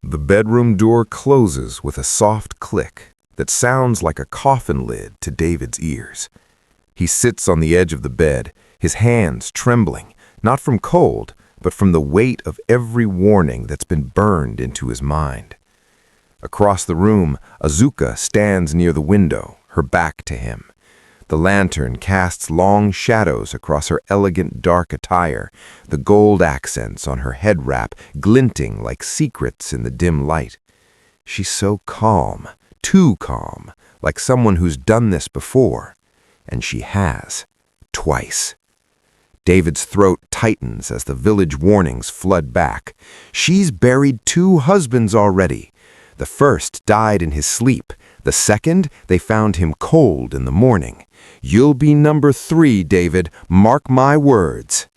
The bedroom door closes with a soft click that sounds like a coffin lid to David's ears. He sits on the edge of the bed, his hands trembling, not from cold, but from the weight of every warning that's been burned into his mind. Across the room, Azuka stands near the window, her back to him. The lantern casts long shadows across her elegant dark attire, the gold accents on her head wrap glinting like secrets in the dim light. She's so calm, too calm, like someone who's done this before. And she has, twice. David's throat tightens as the village warnings flood back. She's buried 2 husbands already. The first died in his sleep. The second, they found him cold in the morning. You'll be number 3, David, mark my words.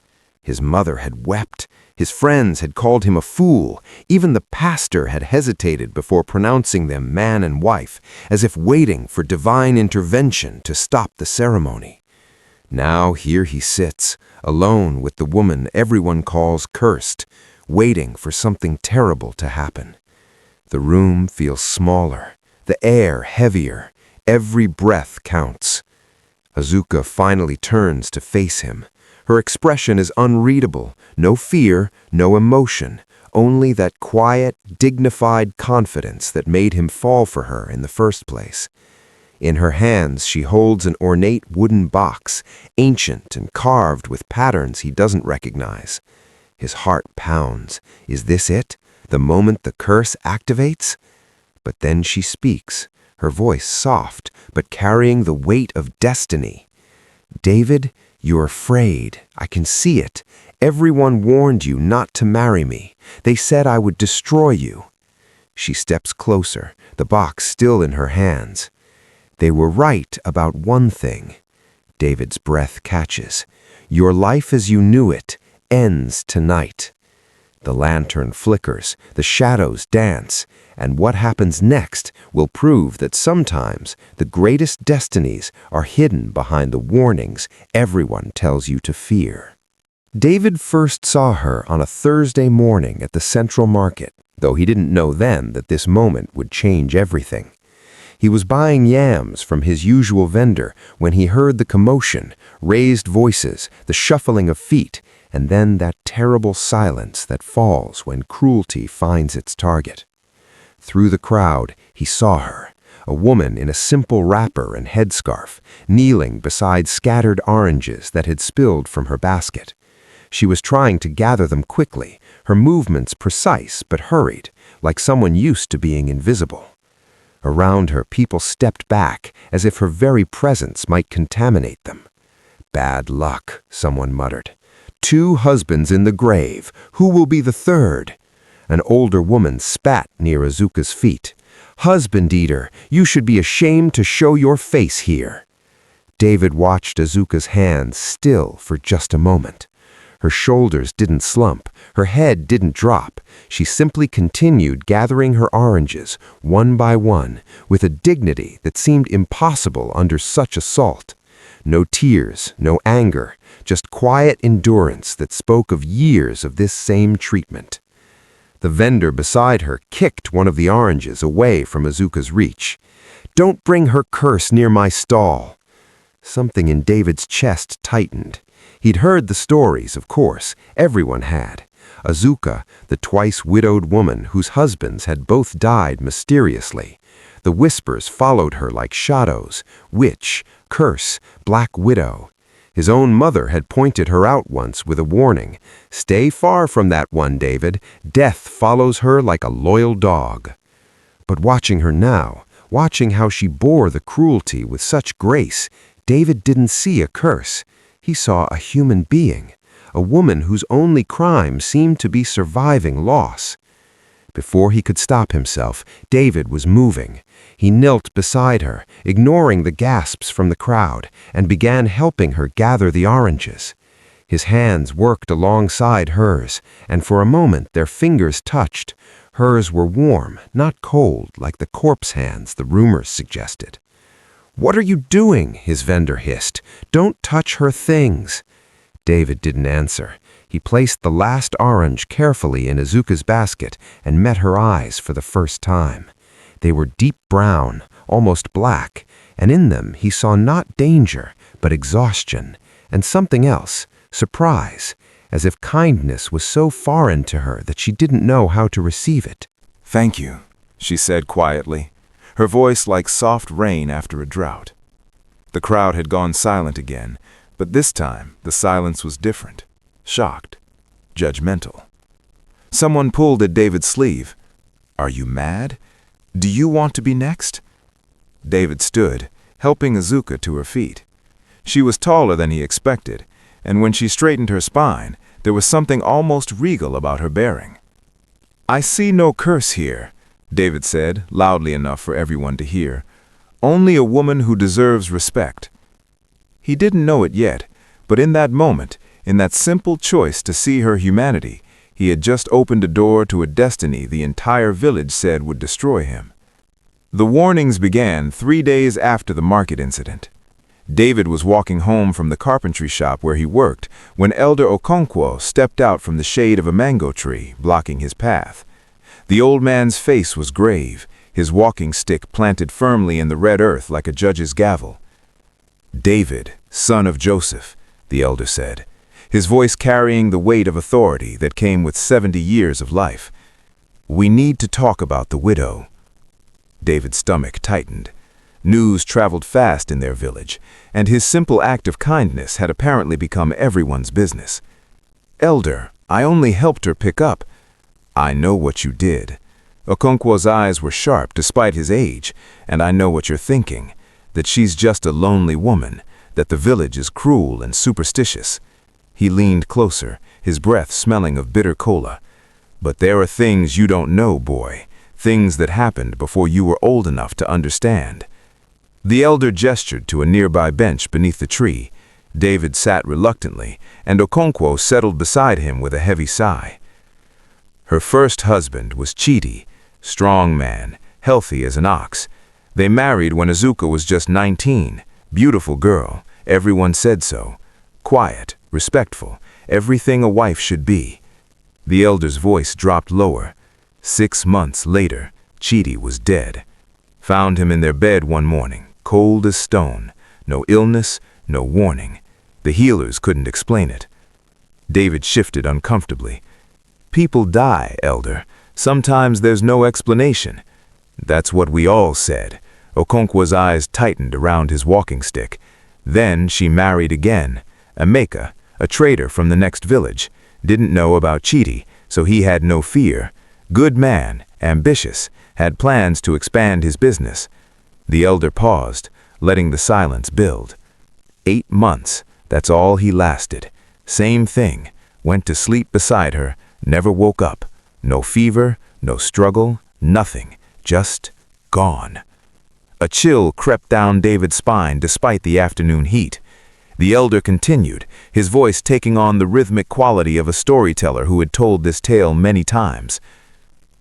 His mother had wept. His friends had called him a fool. Even the pastor had hesitated before pronouncing them man and wife, as if waiting for divine intervention to stop the ceremony. Now here he sits, alone with the woman everyone calls cursed, waiting for something terrible to happen. The room feels smaller, the air heavier, every breath counts. Azuka finally turns to face him. Her expression is unreadable, no fear, no emotion, only that quiet, dignified confidence that made him fall for her in the first place. In her hands she holds an ornate wooden box, ancient and carved with patterns he doesn't recognize. His heart pounds. Is this it? The moment the curse activates? But then she speaks, her voice soft, but carrying the weight of destiny. David, you're afraid. I can see it. Everyone warned you not to marry me. They said I would destroy you. She steps closer, the box still in her hands. They were right about one thing. David's breath catches. Your life as you knew it ends tonight. The lantern flickers, the shadows dance, and what happens next will prove that sometimes the greatest destinies are hidden behind the warnings everyone tells you to fear. David first saw her on a Thursday morning at the Central Market, though he didn't know then that this moment would change everything. He was buying yams from his usual vendor when he heard the commotion, raised voices, the shuffling of feet, and then that terrible silence that falls when cruelty finds its target. Through the crowd, he saw her, a woman in a simple wrapper and headscarf, kneeling beside scattered oranges that had spilled from her basket. She was trying to gather them quickly, her movements precise but hurried, like someone used to being invisible. Around her, people stepped back, as if her very presence might contaminate them. Bad luck, someone muttered. 2 husbands in the grave. Who will be the 3rd? An older woman spat near Azuka's feet. Husband eater, you should be ashamed to show your face here. David watched Azuka's hands still for just a moment. Her shoulders didn't slump, her head didn't drop. She simply continued gathering her oranges, one by one, with a dignity that seemed impossible under such assault. No tears, no anger, just quiet endurance that spoke of years of this same treatment. The vendor beside her kicked one of the oranges away from Azuka's reach. Don't bring her curse near my stall. Something in David's chest tightened. He'd heard the stories, of course. Everyone had. Azuka, the twice-widowed woman whose husbands had both died mysteriously. The whispers followed her like shadows. Witch, curse, black widow. His own mother had pointed her out once with a warning. Stay far from that one, David. Death follows her like a loyal dog. But watching her now, watching how she bore the cruelty with such grace, David didn't see a curse. He saw a human being, a woman whose only crime seemed to be surviving loss. Before he could stop himself, David was moving. He knelt beside her, ignoring the gasps from the crowd, and began helping her gather the oranges. His hands worked alongside hers, and for a moment their fingers touched. Hers were warm, not cold, like the corpse hands the rumors suggested. "What are you doing?" his vendor hissed. "Don't touch her things." David didn't answer. He placed the last orange carefully in Izuka's basket and met her eyes for the first time. They were deep brown, almost black, and in them he saw not danger, but exhaustion, and something else, surprise, as if kindness was so foreign to her that she didn't know how to receive it. "Thank you," she said quietly, her voice like soft rain after a drought. The crowd had gone silent again, but this time the silence was different, shocked, judgmental. Someone pulled at David's sleeve. "Are you mad? Do you want to be next?" David stood, helping Izuka to her feet. She was taller than he expected, and when she straightened her spine, there was something almost regal about her bearing. "I see no curse here," David said, loudly enough for everyone to hear. "Only a woman who deserves respect." He didn't know it yet, but in that moment, in that simple choice to see her humanity, he had just opened a door to a destiny the entire village said would destroy him. The warnings began 3 days after the market incident. David was walking home from the carpentry shop where he worked when Elder Okonkwo stepped out from the shade of a mango tree, blocking his path. The old man's face was grave, his walking stick planted firmly in the red earth like a judge's gavel. "David, son of Joseph," the elder said, his voice carrying the weight of authority that came with 70 years of life. "We need to talk about the widow." David's stomach tightened. News traveled fast in their village, and his simple act of kindness had apparently become everyone's business. "Elder, I only helped her pick up." "I know what you did." Okonkwo's eyes were sharp despite his age, "and I know what you're thinking, that she's just a lonely woman, that the village is cruel and superstitious." He leaned closer, his breath smelling of bitter cola. "But there are things you don't know, boy, things that happened before you were old enough to understand." The elder gestured to a nearby bench beneath the tree. David sat reluctantly, and Okonkwo settled beside him with a heavy sigh. Her first husband was Chidi, strong man, healthy as an ox. They married when Izuka was just 19, beautiful girl, everyone said so. Quiet, respectful, everything a wife should be. The elder's voice dropped lower. 6 months later, Chidi was dead. Found him in their bed one morning, cold as stone. No illness, no warning. The healers couldn't explain it. David shifted uncomfortably. "People die, elder. Sometimes there's no explanation." "That's what we all said." Okonkwo's eyes tightened around his walking stick. "Then she married again. Emeka, a trader from the next village. Didn't know about Chidi, so he had no fear. Good man, ambitious, had plans to expand his business." The elder paused, letting the silence build. 8 months, that's all he lasted. Same thing, went to sleep beside her, never woke up. No fever, no struggle, nothing, just gone. A chill crept down David's spine despite the afternoon heat. The elder continued, his voice taking on the rhythmic quality of a storyteller who had told this tale many times.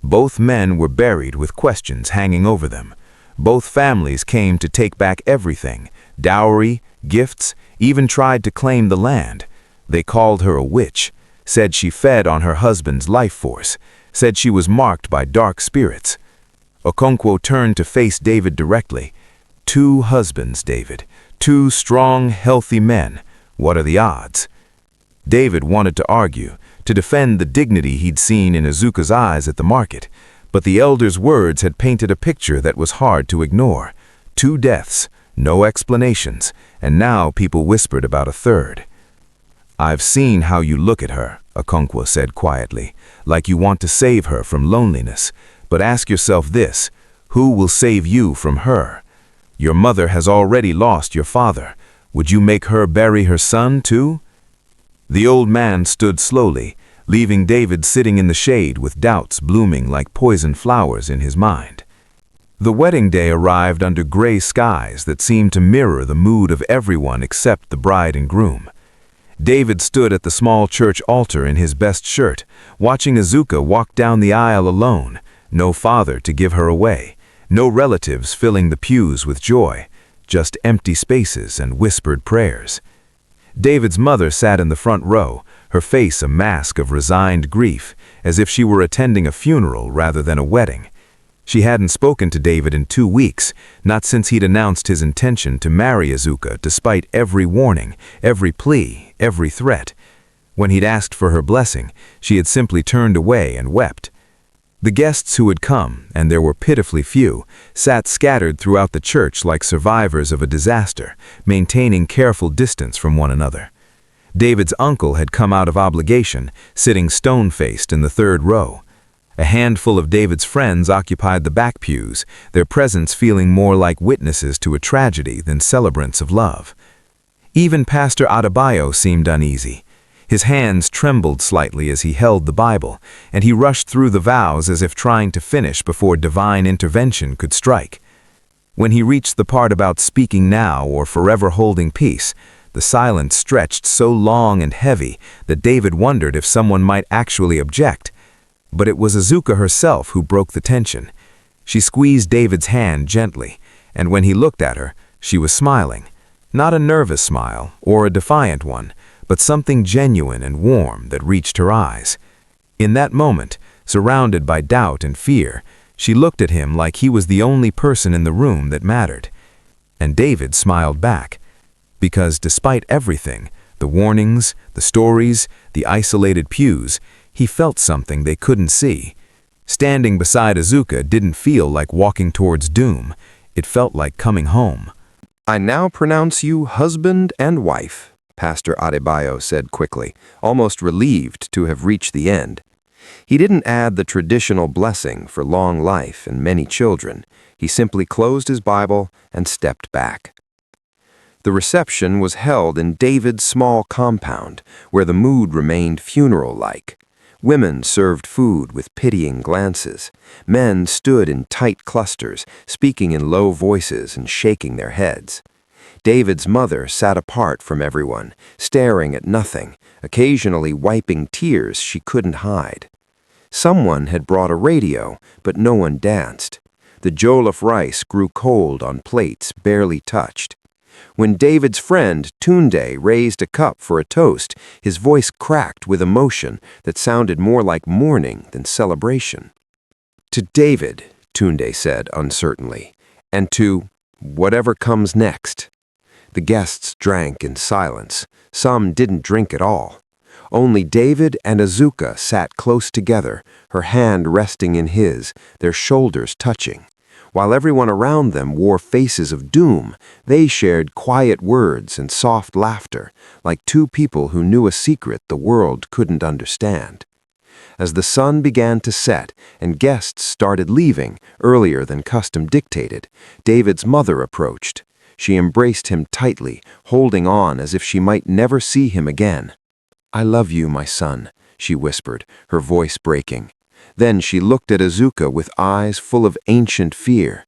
Both men were buried with questions hanging over them. Both families came to take back everything, dowry, gifts, even tried to claim the land. They called her a witch, said she fed on her husband's life force, said she was marked by dark spirits. Okonkwo turned to face David directly. 2 husbands, David. 2 strong, healthy men. What are the odds? David wanted to argue, to defend the dignity he'd seen in Izuka's eyes at the market, but the elder's words had painted a picture that was hard to ignore. 2 deaths, no explanations, and now people whispered about a third. "I've seen how you look at her," Okonkwo said quietly, "like you want to save her from loneliness. But ask yourself this, who will save you from her? Your mother has already lost your father. Would you make her bury her son too?" The old man stood slowly, leaving David sitting in the shade with doubts blooming like poison flowers in his mind. The wedding day arrived under gray skies that seemed to mirror the mood of everyone except the bride and groom. David stood at the small church altar in his best shirt, watching Izuka walk down the aisle alone, no father to give her away, no relatives filling the pews with joy, just empty spaces and whispered prayers. David's mother sat in the front row, her face a mask of resigned grief, as if she were attending a funeral rather than a wedding. She hadn't spoken to David in 2 weeks, not since he'd announced his intention to marry Azuka despite every warning, every plea, every threat. When he'd asked for her blessing, she had simply turned away and wept. The guests who had come, and there were pitifully few, sat scattered throughout the church like survivors of a disaster, maintaining careful distance from one another. David's uncle had come out of obligation, sitting stone-faced in the 3rd row. A handful of David's friends occupied the back pews, their presence feeling more like witnesses to a tragedy than celebrants of love. Even Pastor Adebayo seemed uneasy. His hands trembled slightly as he held the Bible, and he rushed through the vows as if trying to finish before divine intervention could strike. When he reached the part about speaking now or forever holding peace, the silence stretched so long and heavy that David wondered if someone might actually object. But it was Azuka herself who broke the tension. She squeezed David's hand gently, and when he looked at her, she was smiling. Not a nervous smile or a defiant one, but something genuine and warm that reached her eyes. In that moment, surrounded by doubt and fear, she looked at him like he was the only person in the room that mattered. And David smiled back, because despite everything, the warnings, the stories, the isolated pews, he felt something they couldn't see. Standing beside Azuka didn't feel like walking towards doom. It felt like coming home. "I now pronounce you husband and wife," Pastor Adebayo said quickly, almost relieved to have reached the end. He didn't add the traditional blessing for long life and many children. He simply closed his Bible and stepped back. The reception was held in David's small compound, where the mood remained funeral-like. Women served food with pitying glances. Men stood in tight clusters, speaking in low voices and shaking their heads. David's mother sat apart from everyone, staring at nothing, occasionally wiping tears she couldn't hide. Someone had brought a radio, but no one danced. The jollof rice grew cold on plates barely touched. When David's friend, Tunde, raised a cup for a toast, his voice cracked with emotion that sounded more like mourning than celebration. "To David," Tunde said uncertainly, "and to whatever comes next." The guests drank in silence. Some didn't drink at all. Only David and Azuka sat close together, her hand resting in his, their shoulders touching. While everyone around them wore faces of doom, they shared quiet words and soft laughter, like two people who knew a secret the world couldn't understand. As the sun began to set and guests started leaving earlier than custom dictated, David's mother approached. She embraced him tightly, holding on as if she might never see him again. "I love you, my son," she whispered, her voice breaking. Then she looked at Azuka with eyes full of ancient fear.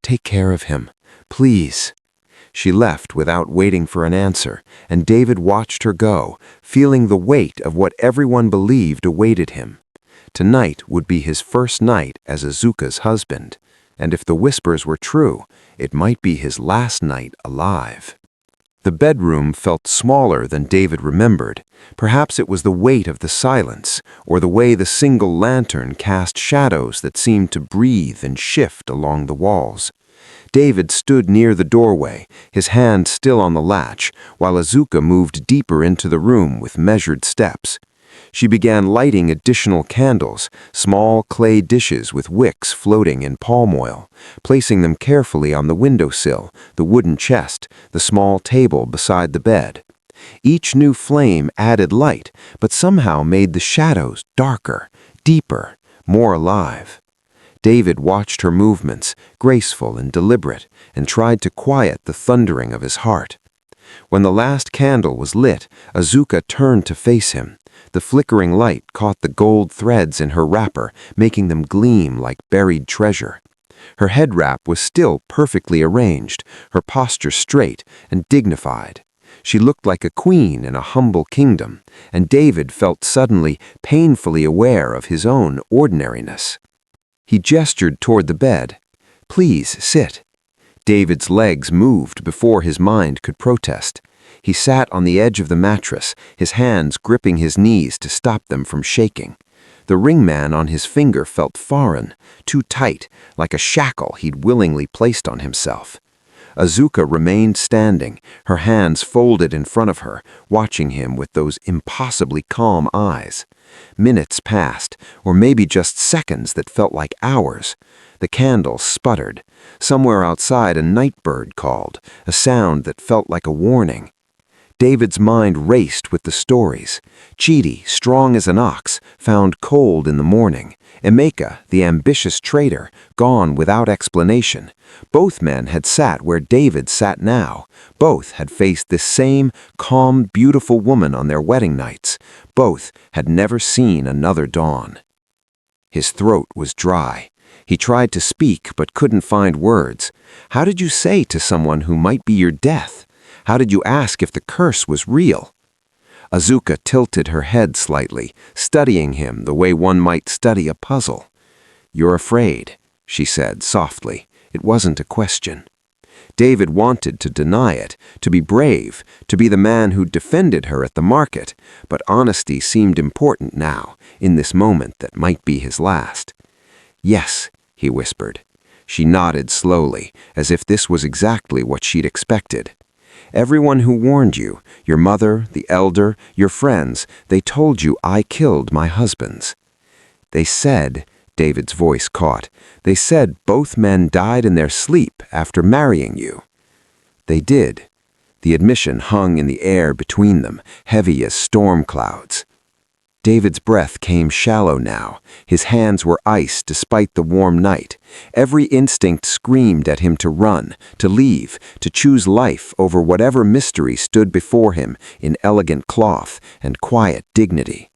"Take care of him, please." She left without waiting for an answer, and David watched her go, feeling the weight of what everyone believed awaited him. Tonight would be his first night as Azuka's husband, and if the whispers were true, it might be his last night alive. The bedroom felt smaller than David remembered. Perhaps it was the weight of the silence, or the way the single lantern cast shadows that seemed to breathe and shift along the walls. David stood near the doorway, his hand still on the latch, while Azuka moved deeper into the room with measured steps. She began lighting additional candles, small clay dishes with wicks floating in palm oil, placing them carefully on the windowsill, the wooden chest, the small table beside the bed. Each new flame added light, but somehow made the shadows darker, deeper, more alive. David watched her movements, graceful and deliberate, and tried to quiet the thundering of his heart. When the last candle was lit, Azuka turned to face him. The flickering light caught the gold threads in her wrapper, making them gleam like buried treasure. Her head wrap was still perfectly arranged, her posture straight and dignified. She looked like a queen in a humble kingdom, and David felt suddenly painfully aware of his own ordinariness. He gestured toward the bed. "Please sit." David's legs moved before his mind could protest. He sat on the edge of the mattress, his hands gripping his knees to stop them from shaking. The ringman on his finger felt foreign, too tight, like a shackle he'd willingly placed on himself. Azuka remained standing, her hands folded in front of her, watching him with those impossibly calm eyes. Minutes passed, or maybe just seconds that felt like hours. The candle sputtered. Somewhere outside a night bird called, a sound that felt like a warning. David's mind raced with the stories. Chidi, strong as an ox, found cold in the morning. Emeka, the ambitious trader, gone without explanation. Both men had sat where David sat now. Both had faced this same calm, beautiful woman on their wedding nights. Both had never seen another dawn. His throat was dry. He tried to speak but couldn't find words. How did you say to someone who might be your death? How did you ask if the curse was real? Azuka tilted her head slightly, studying him the way one might study a puzzle. "You're afraid," she said softly. It wasn't a question. David wanted to deny it, to be brave, to be the man who defended her at the market, but honesty seemed important now, in this moment that might be his last. "Yes," he whispered. She nodded slowly, as if this was exactly what she'd expected. "Everyone who warned you, your mother, the elder, your friends, they told you I killed my husbands. They said," David's voice caught, "they said both men died in their sleep after marrying you." They did. The admission hung in the air between them, heavy as storm clouds. David's breath came shallow now. His hands were ice despite the warm night. Every instinct screamed at him to run, to leave, to choose life over whatever mystery stood before him in elegant cloth and quiet dignity.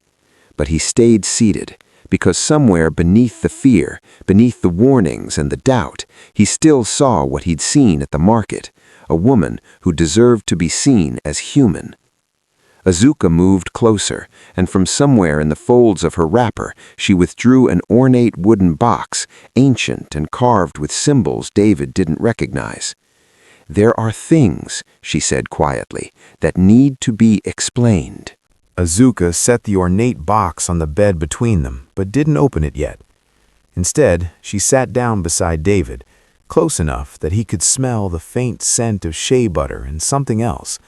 But he stayed seated, because somewhere beneath the fear, beneath the warnings and the doubt, he still saw what he'd seen at the market, a woman who deserved to be seen as human. Azuka moved closer, and from somewhere in the folds of her wrapper, she withdrew an ornate wooden box, ancient and carved with symbols David didn't recognize. "There are things," she said quietly, "that need to be explained." Azuka set the ornate box on the bed between them, but didn't open it yet. Instead, she sat down beside David, close enough that he could smell the faint scent of shea butter and something else.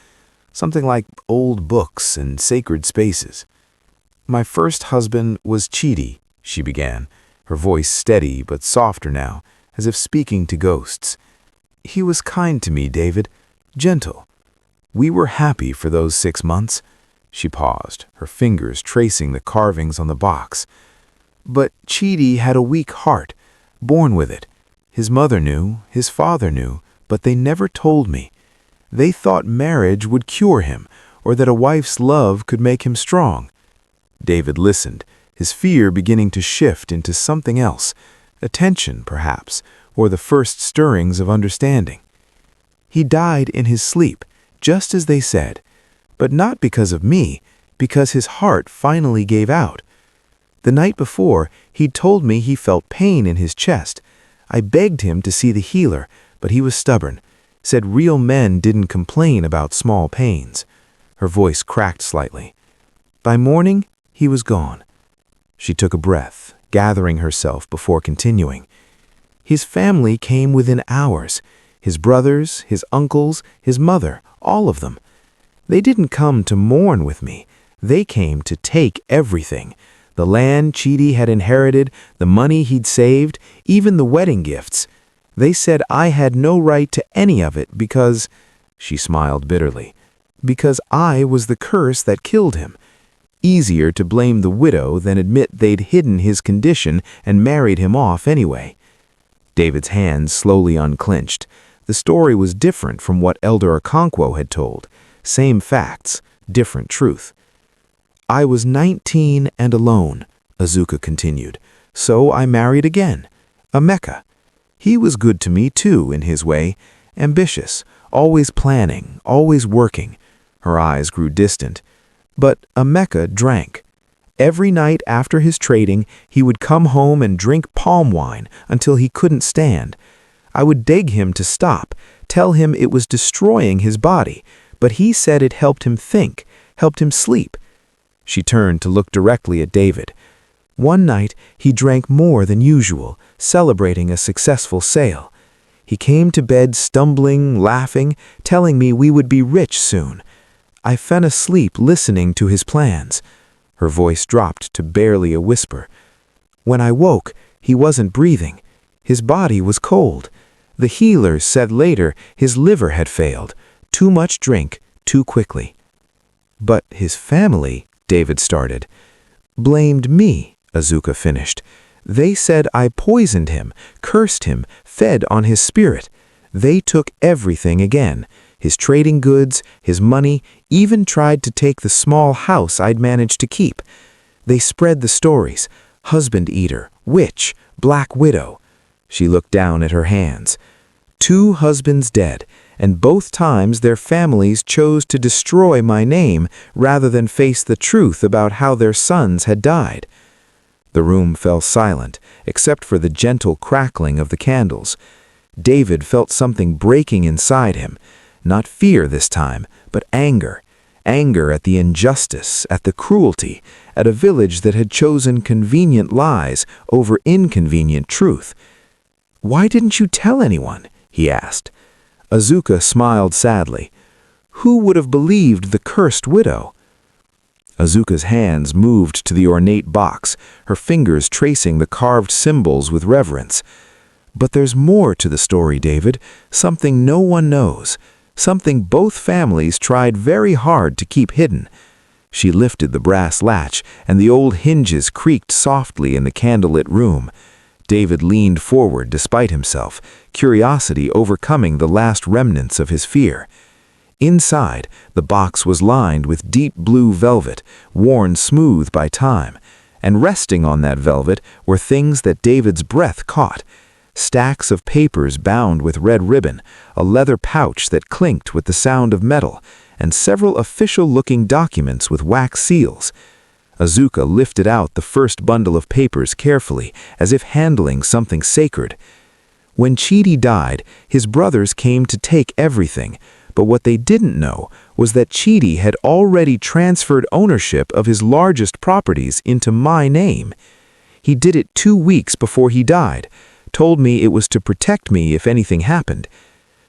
Something like old books and sacred spaces. "My first husband was Chidi," she began, her voice steady but softer now, as if speaking to ghosts. "He was kind to me, David, gentle. We were happy for those 6 months." She paused, her fingers tracing the carvings on the box. "But Chidi had a weak heart, born with it. His mother knew, his father knew, but they never told me. They thought marriage would cure him, or that a wife's love could make him strong." David listened, his fear beginning to shift into something else, attention, perhaps, or the first stirrings of understanding. "He died in his sleep, just as they said, but not because of me, because his heart finally gave out. The night before, he told me he felt pain in his chest. I begged him to see the healer, but he was stubborn. Said real men didn't complain about small pains." Her voice cracked slightly. "By morning, he was gone." She took a breath, gathering herself before continuing. "His family came within hours. His brothers, his uncles, his mother, all of them. They didn't come to mourn with me. They came to take everything. The land Chidi had inherited, the money he'd saved, even the wedding gifts. They said I had no right to any of it because," she smiled bitterly, "because I was the curse that killed him. Easier to blame the widow than admit they'd hidden his condition and married him off anyway." David's hands slowly unclenched. The story was different from what Elder Okonkwo had told. Same facts, different truth. "I was 19 and alone," Azuka continued, "so I married again. Emeka. He was good to me, too, in his way, ambitious, always planning, always working." Her eyes grew distant. "But Emeka drank. Every night after his trading, he would come home and drink palm wine until he couldn't stand. I would beg him to stop, tell him it was destroying his body, but he said it helped him think, helped him sleep. She turned to look directly at David. One night, he drank more than usual, celebrating a successful sale. He came to bed stumbling, laughing, telling me we would be rich soon. I fell asleep listening to his plans. Her voice dropped to barely a whisper. When I woke, he wasn't breathing. His body was cold. The healers said later his liver had failed. Too much drink, too quickly. But his family, David started. Blamed me, Azuka finished. They said I poisoned him, cursed him, fed on his spirit. They took everything again. His trading goods, his money, even tried to take the small house I'd managed to keep. They spread the stories. Husband-eater, witch, black widow. She looked down at her hands. 2 husbands dead, and both times their families chose to destroy my name rather than face the truth about how their sons had died. The room fell silent, except for the gentle crackling of the candles. David felt something breaking inside him. Not fear this time, but anger. Anger at the injustice, at the cruelty, at a village that had chosen convenient lies over inconvenient truth. "Why didn't you tell anyone?" he asked. Azuka smiled sadly. Who would have believed the cursed widow? Azuka's hands moved to the ornate box, her fingers tracing the carved symbols with reverence. But there's more to the story, David, something no one knows, something both families tried very hard to keep hidden. She lifted the brass latch, and the old hinges creaked softly in the candlelit room. David leaned forward despite himself, curiosity overcoming the last remnants of his fear. Inside, the box was lined with deep blue velvet, worn smooth by time, and resting on that velvet were things that David's breath caught. Stacks of papers bound with red ribbon, a leather pouch that clinked with the sound of metal, and several official-looking documents with wax seals. Azuka lifted out the first bundle of papers carefully, as if handling something sacred. When Chidi died, his brothers came to take everything, but what they didn't know was that Chidi had already transferred ownership of his largest properties into my name. He did it 2 weeks before he died, told me it was to protect me if anything happened.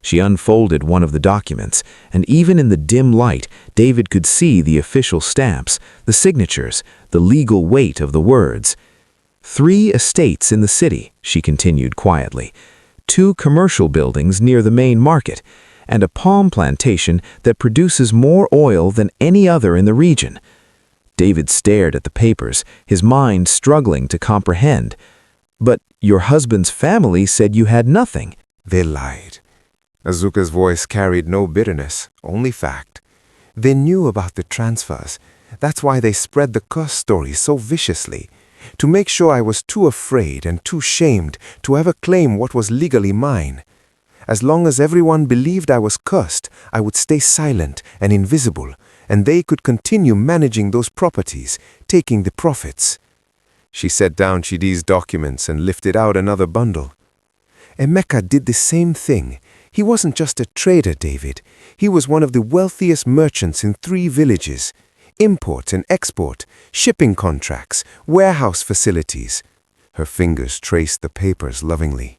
She unfolded one of the documents, and even in the dim light, David could see the official stamps, the signatures, the legal weight of the words. 3 estates in the city, she continued quietly, 2 commercial buildings near the main market, and a palm plantation that produces more oil than any other in the region. David stared at the papers, his mind struggling to comprehend. But your husband's family said you had nothing. They lied. Azuka's voice carried no bitterness, only fact. They knew about the transfers. That's why they spread the curse story so viciously, to make sure I was too afraid and too shamed to ever claim what was legally mine. As long as everyone believed I was cursed, I would stay silent and invisible, and they could continue managing those properties, taking the profits. She set down Chidi's documents and lifted out another bundle. Emeka did the same thing. He wasn't just a trader, David. He was one of the wealthiest merchants in 3 villages. Import and export, shipping contracts, warehouse facilities. Her fingers traced the papers lovingly.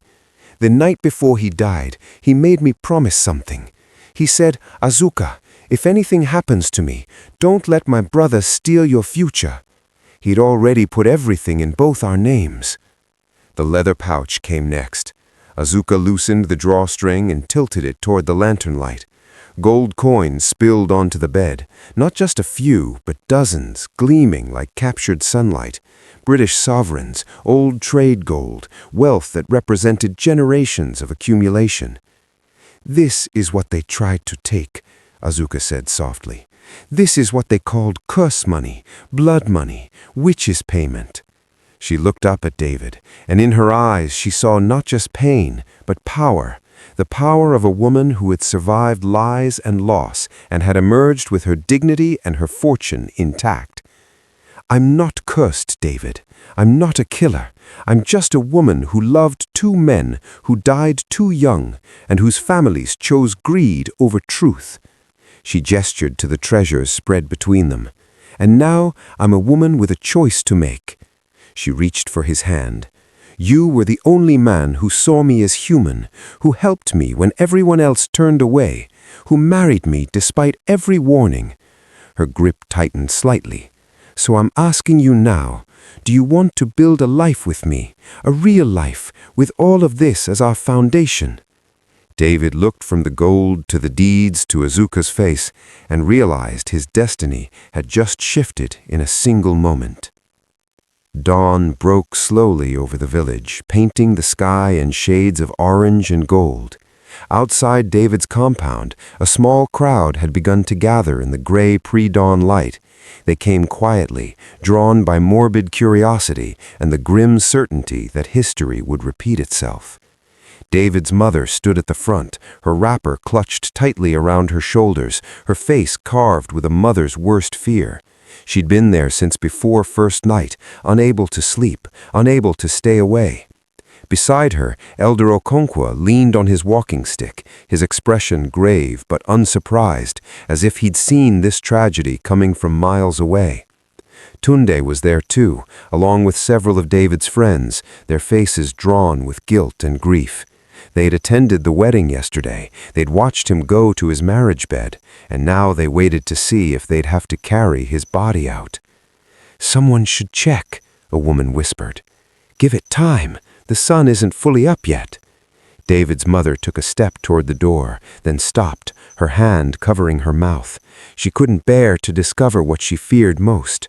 The night before he died, he made me promise something. He said, "Azuka, if anything happens to me, don't let my brother steal your future." He'd already put everything in both our names. The leather pouch came next. Azuka loosened the drawstring and tilted it toward the lantern light. Gold coins spilled onto the bed, not just a few, but dozens, gleaming like captured sunlight. British sovereigns, old trade gold, wealth that represented generations of accumulation. "This is what they tried to take," Azuka said softly. "This is what they called curse money, blood money, witches' payment." She looked up at David, and in her eyes she saw not just pain, but power. The power of a woman who had survived lies and loss and had emerged with her dignity and her fortune intact. "I'm not cursed, David. I'm not a killer. I'm just a woman who loved 2 men who died too young and whose families chose greed over truth. She gestured to the treasures spread between them. "And now I'm a woman with a choice to make." She reached for his hand. "You were the only man who saw me as human, who helped me when everyone else turned away, who married me despite every warning." Her grip tightened slightly. "So I'm asking you now, do you want to build a life with me, a real life, with all of this as our foundation?" David looked from the gold to the deeds to Azuka's face and realized his destiny had just shifted in a single moment. Dawn broke slowly over the village, painting the sky in shades of orange and gold. Outside David's compound, a small crowd had begun to gather in the gray pre-dawn light. They came quietly, drawn by morbid curiosity and the grim certainty that history would repeat itself. David's mother stood at the front, her wrapper clutched tightly around her shoulders, her face carved with a mother's worst fear. She'd been there since before first night, unable to sleep, unable to stay away. Beside her, Elder Okonkwo leaned on his walking stick, his expression grave but unsurprised, as if he'd seen this tragedy coming from miles away. Tunde was there too, along with several of David's friends, their faces drawn with guilt and grief. They'd attended the wedding yesterday, they'd watched him go to his marriage bed, and now they waited to see if they'd have to carry his body out. "Someone should check," a woman whispered. "Give it time. The sun isn't fully up yet." David's mother took a step toward the door, then stopped, her hand covering her mouth. She couldn't bear to discover what she feared most.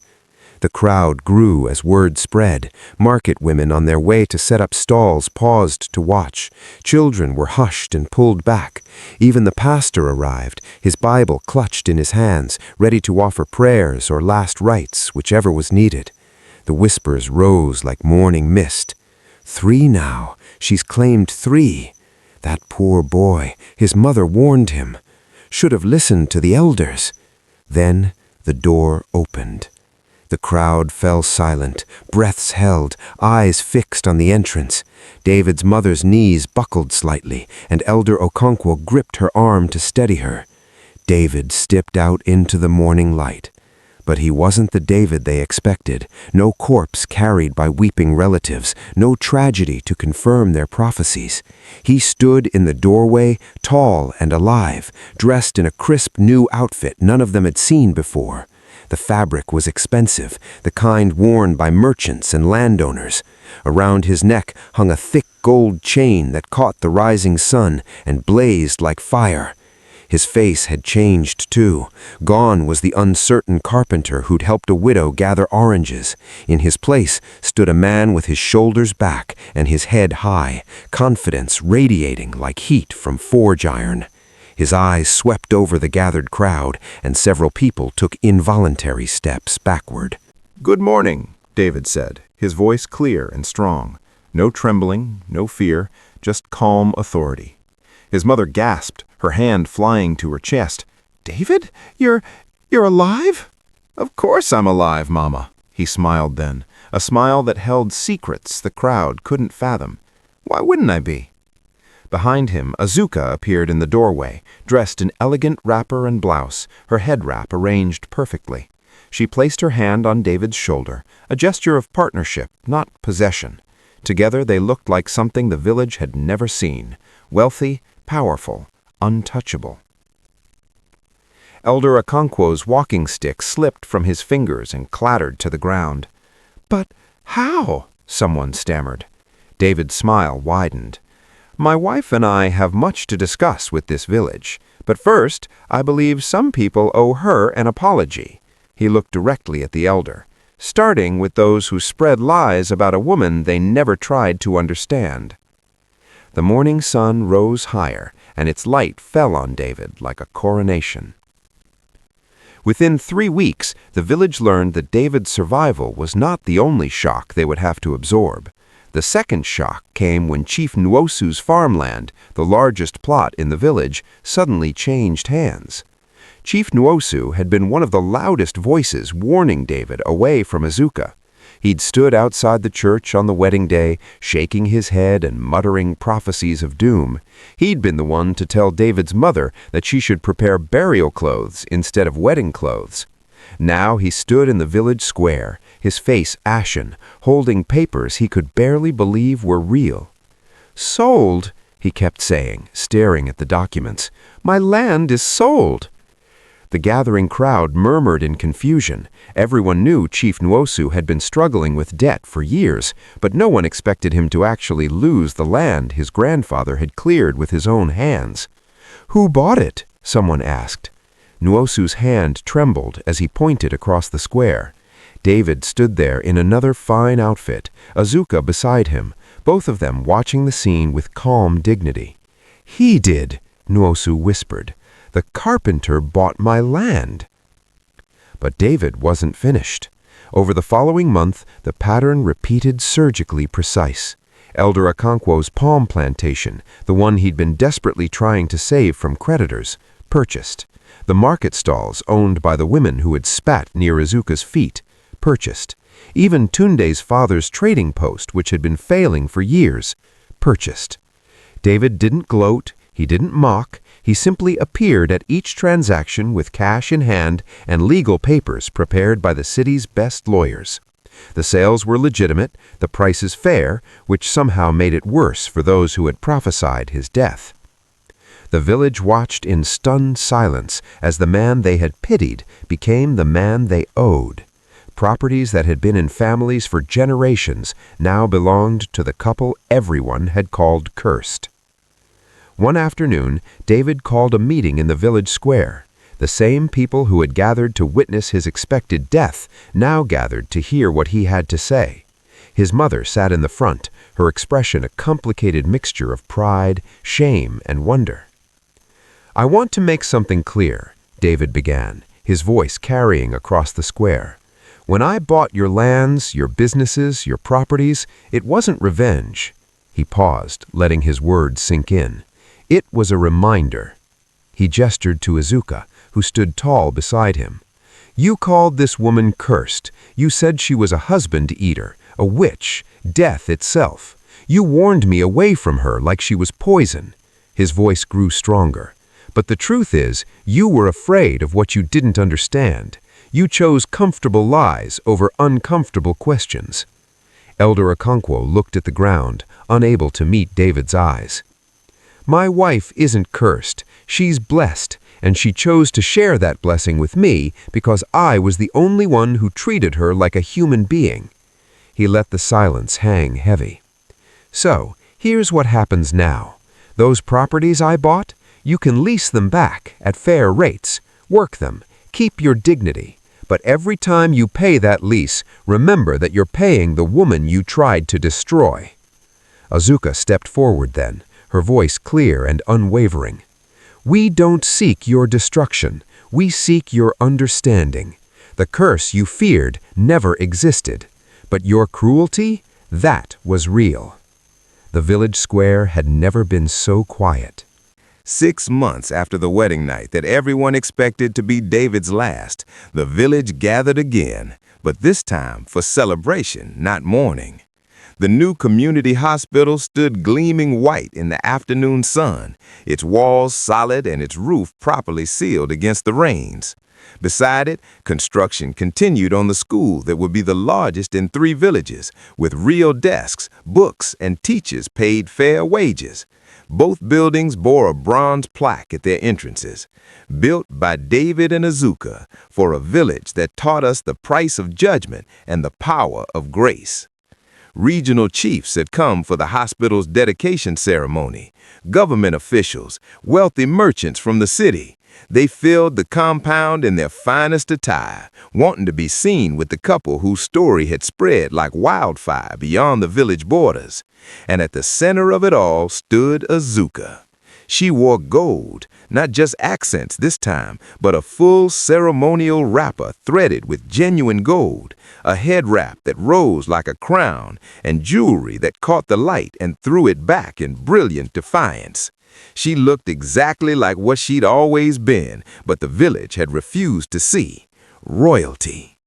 The crowd grew as word spread. Market women on their way to set up stalls paused to watch. Children were hushed and pulled back. Even the pastor arrived, his Bible clutched in his hands, ready to offer prayers or last rites, whichever was needed. The whispers rose like morning mist. 3 now. She's claimed 3. That poor boy. His mother warned him. Should have listened to the elders. Then the door opened. The crowd fell silent, breaths held, eyes fixed on the entrance. David's mother's knees buckled slightly, and Elder Okonkwo gripped her arm to steady her. David stepped out into the morning light. But he wasn't the David they expected. No corpse carried by weeping relatives, no tragedy to confirm their prophecies. He stood in the doorway, tall and alive, dressed in a crisp new outfit none of them had seen before. The fabric was expensive, the kind worn by merchants and landowners. Around his neck hung a thick gold chain that caught the rising sun and blazed like fire. His face had changed too. Gone was the uncertain carpenter who'd helped a widow gather oranges. In his place stood a man with his shoulders back and his head high, confidence radiating like heat from forge iron. His eyes swept over the gathered crowd, and several people took involuntary steps backward. "Good morning," David said, his voice clear and strong. No trembling, no fear, just calm authority. His mother gasped, her hand flying to her chest. "David? You're alive?" "Of course I'm alive, Mama," he smiled then, a smile that held secrets the crowd couldn't fathom. "Why wouldn't I be?" Behind him, Azuka appeared in the doorway, dressed in elegant wrapper and blouse, her head wrap arranged perfectly. She placed her hand on David's shoulder, a gesture of partnership, not possession. Together they looked like something the village had never seen, wealthy, powerful, untouchable. Elder Okonkwo's walking stick slipped from his fingers and clattered to the ground. "But how?" someone stammered. David's smile widened. "My wife and I have much to discuss with this village, but first, I believe some people owe her an apology." He looked directly at the elder, starting with those who spread lies about a woman they never tried to understand. The morning sun rose higher, and its light fell on David like a coronation. Within 3 weeks, the village learned that David's survival was not the only shock they would have to absorb. The second shock came when Chief Nwosu's farmland, the largest plot in the village, suddenly changed hands. Chief Nwosu had been one of the loudest voices warning David away from Azuka. He'd stood outside the church on the wedding day, shaking his head and muttering prophecies of doom. He'd been the one to tell David's mother that she should prepare burial clothes instead of wedding clothes. Now he stood in the village square, his face ashen, holding papers he could barely believe were real. "Sold," he kept saying, staring at the documents. "My land is sold." The gathering crowd murmured in confusion. Everyone knew Chief Nwosu had been struggling with debt for years, but no one expected him to actually lose the land his grandfather had cleared with his own hands. "Who bought it?" someone asked. Nwosu's hand trembled as he pointed across the square. David stood there in another fine outfit, Azuka beside him, both of them watching the scene with calm dignity. "He did," Nwosu whispered. "The carpenter bought my land." But David wasn't finished. Over the following month, the pattern repeated surgically precise. Elder Okonkwo's palm plantation, the one he'd been desperately trying to save from creditors, purchased. The market stalls owned by the women who had spat near Azuka's feet, purchased. Even Tunde's father's trading post, which had been failing for years, purchased. David didn't gloat, he didn't mock, he simply appeared at each transaction with cash in hand and legal papers prepared by the city's best lawyers. The sales were legitimate, the prices fair, which somehow made it worse for those who had prophesied his death. The village watched in stunned silence as the man they had pitied became the man they owed. Properties that had been in families for generations now belonged to the couple everyone had called cursed. One afternoon, David called a meeting in the village square. The same people who had gathered to witness his expected death now gathered to hear what he had to say. His mother sat in the front, her expression a complicated mixture of pride, shame, and wonder. "I want to make something clear," David began, his voice carrying across the square. "When I bought your lands, your businesses, your properties, it wasn't revenge." He paused, letting his words sink in. "It was a reminder." He gestured to Azuka, who stood tall beside him. "You called this woman cursed. You said she was a husband-eater, a witch, death itself. You warned me away from her like she was poison." His voice grew stronger. "But the truth is, you were afraid of what you didn't understand. You chose comfortable lies over uncomfortable questions." Elder Okonkwo looked at the ground, unable to meet David's eyes. "My wife isn't cursed. She's blessed, and she chose to share that blessing with me because I was the only one who treated her like a human being." He let the silence hang heavy. "So, here's what happens now. Those properties I bought, you can lease them back at fair rates, work them, keep your dignity. But every time you pay that lease, remember that you're paying the woman you tried to destroy." Azuka stepped forward then, her voice clear and unwavering. "We don't seek your destruction. We seek your understanding. The curse you feared never existed. But your cruelty, that was real." The village square had never been so quiet. 6 months after the wedding night that everyone expected to be David's last, the village gathered again, but this time for celebration, not mourning. The new community hospital stood gleaming white in the afternoon sun, its walls solid and its roof properly sealed against the rains. Beside it, construction continued on the school that would be the largest in 3 villages, with real desks, books, and teachers paid fair wages. Both buildings bore a bronze plaque at their entrances, built by David and Azuka for a village that taught us the price of judgment and the power of grace. Regional chiefs had come for the hospital's dedication ceremony, government officials, wealthy merchants from the city. They filled the compound in their finest attire, wanting to be seen with the couple whose story had spread like wildfire beyond the village borders. And at the center of it all stood Azuka. She wore gold, not just accents this time, but a full ceremonial wrapper threaded with genuine gold, a head wrap that rose like a crown, and jewelry that caught the light and threw it back in brilliant defiance. She looked exactly like what she'd always been, but the village had refused to see: royalty.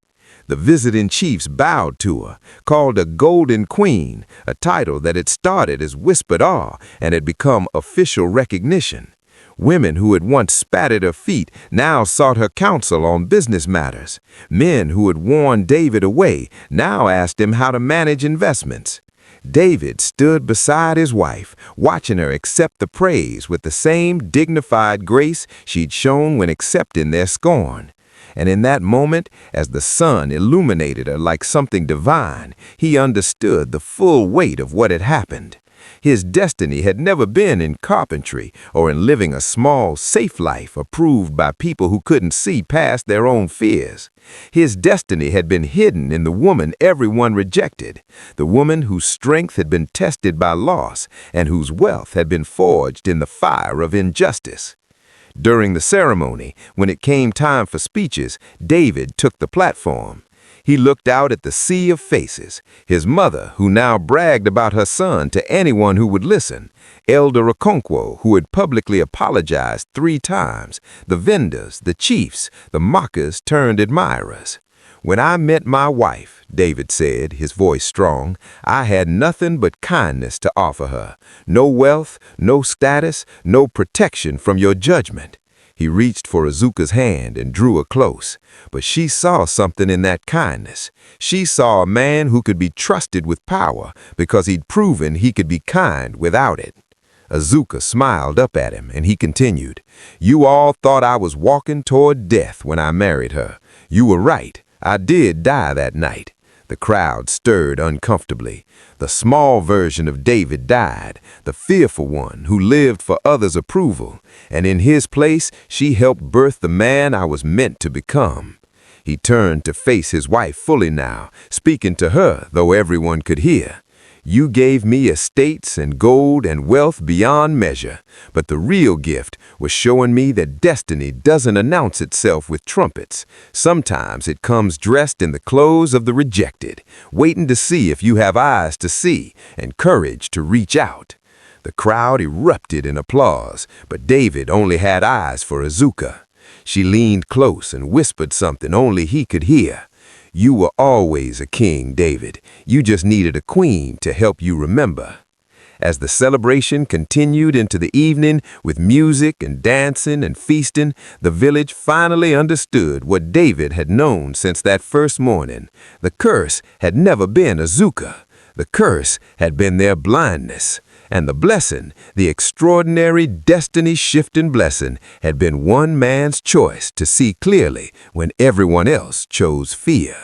The visiting chiefs bowed to her, called her Golden Queen, a title that had started as whispered awe and had become official recognition. Women who had once spat at her feet now sought her counsel on business matters. Men who had warned David away now asked him how to manage investments. David stood beside his wife, watching her accept the praise with the same dignified grace she'd shown when accepting their scorn. And in that moment, as the sun illuminated her like something divine, he understood the full weight of what had happened. His destiny had never been in carpentry or in living a small, safe life approved by people who couldn't see past their own fears. His destiny had been hidden in the woman everyone rejected, the woman whose strength had been tested by loss and whose wealth had been forged in the fire of injustice. During the ceremony, when it came time for speeches, David took the platform. He looked out at the sea of faces, his mother, who now bragged about her son to anyone who would listen, Elder Okonkwo, who had publicly apologized 3 times, the vendors, the chiefs, the mockers turned admirers. "When I met my wife," David said, his voice strong, "I had nothing but kindness to offer her. No wealth, no status, no protection from your judgment." He reached for Azuka's hand and drew her close. But she saw something in that kindness. She saw a man who could be trusted with power because he'd proven he could be kind without it. Azuka smiled up at him, and he continued, "You all thought I was walking toward death when I married her. You were right. I did die that night." The crowd stirred uncomfortably. The small version of David died, the fearful one who lived for others' approval, and in his place she helped birth the man I was meant to become. He turned to face his wife fully now, speaking to her though everyone could hear. "You gave me estates and gold and wealth beyond measure, but the real gift was showing me that destiny doesn't announce itself with trumpets. Sometimes it comes dressed in the clothes of the rejected, waiting to see if you have eyes to see and courage to reach out." The crowd erupted in applause, but David only had eyes for Azuka. She leaned close and whispered something only he could hear. "You were always a king, David. You just needed a queen to help you remember." As the celebration continued into the evening with music and dancing and feasting, the village finally understood what David had known since that first morning. The curse had never been Azuka. The curse had been their blindness. And the blessing, the extraordinary destiny-shifting blessing, had been one man's choice to see clearly when everyone else chose fear.